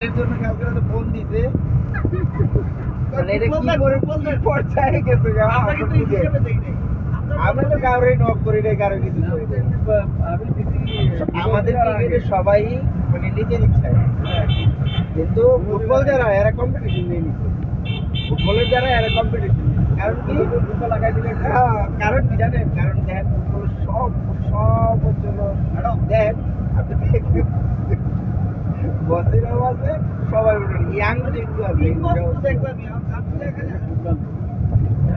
এর জন্য কালকে রাতে ফোন দিছে তাহলে এটা কি করে পড়ছায় গেছে গা আমরা কিন্তু হিসেবে দেই নাই আমরা তো কাউরে নক করি নাই কারো কিছু করি নাই আমি আমাদের ক্রিকেটে সবাই মানে নিজের ইচ্ছায় কিন্তু ফুটবল যারা এরা কম্পিটিশন নিয়ে নিচ্ছে ফুটবলের যারা এরা কম্পিটিশন কারণ কি ফুটবল লাগাই দিলে কারণ কি জানেন কারণ দেখেন ফুটবল সব জন্য দেন আপনি বসেরাও আছে সবাই ইয়াং যেগুলো আছে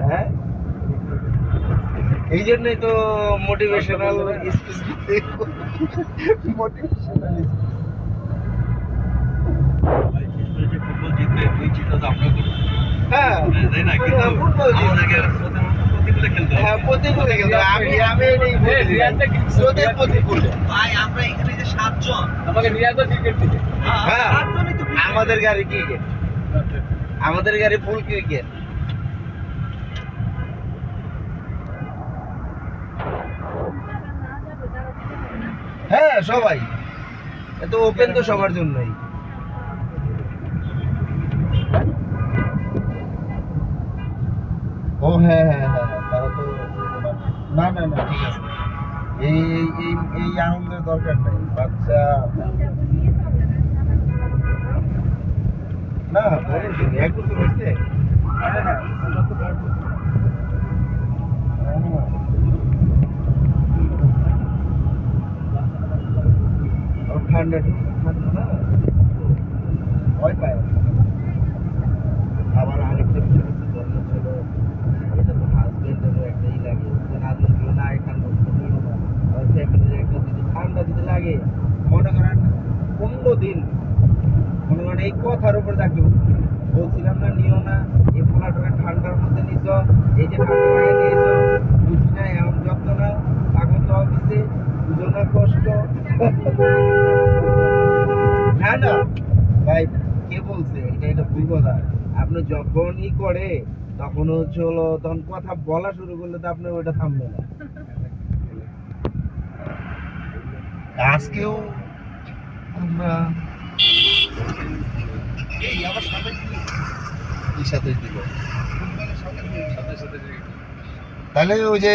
হ্যাঁ এই জন্যই তো মোটিভেশনাল স্পিচ মোটিভেশনাল ফুটবল জিতবে দুই চিন্তা তো আমরা করবো হ্যাঁ তাই না কিন্তু ফুটবল আমাদেরকে প্রতিকূলে খেলতে হবে হ্যাঁ প্রতিকূলে খেলতে হবে আমি এই প্রতিকূলে ভাই আমরা এখানে যে 7 জন আমাকে নিয়ে তো ক্রিকেট থেকে হ্যাঁ 7 জনই তো আমাদের গাড়ি ক্রিকেট আমাদের গাড়ি ফুল ক্রিকেট হ্যাঁ সবাই এত ওপেন তো সবার জন্যই ও হ্যাঁ হ্যাঁ হ্যাঁ তারা তো না না না ঠিক আছে এই এই এই আনন্দের দরকার নেই বাচ্চা না এক বছর হয়েছে ঠান্ডা ঠান্ডা না ভয় পায় আবার আরেকটা বিষয় হচ্ছে জন্ম ছিল এটা তো হাজবেন্ডেরও একটাই লাগে যে হাজবেন্ড না ঠান্ডা কমিও না আর ফ্যামিলির একটা যদি ঠান্ডা যদি লাগে মনে করেন 15 দিন মনে করেন এই কথার উপর থাকবে বলছিলাম না নিও না এই পোলাটারে ঠান্ডার মধ্যে নিছ এই যে ঠান্ডা লাগে নিয়েছ বুঝি না এমন যত্ন না থাকো তো অফিসে দুজনের কষ্ট না না ভাই কে বলছে এটা ভুল কথা আপনি যখনই করে তখন হচ্ছে হলো তখন কথা বলা শুরু করলে তো আপনি ওইটা থামবে না আজকেও আমরা এই আবার সাথে কি সাথে দিল তাহলে ওই যে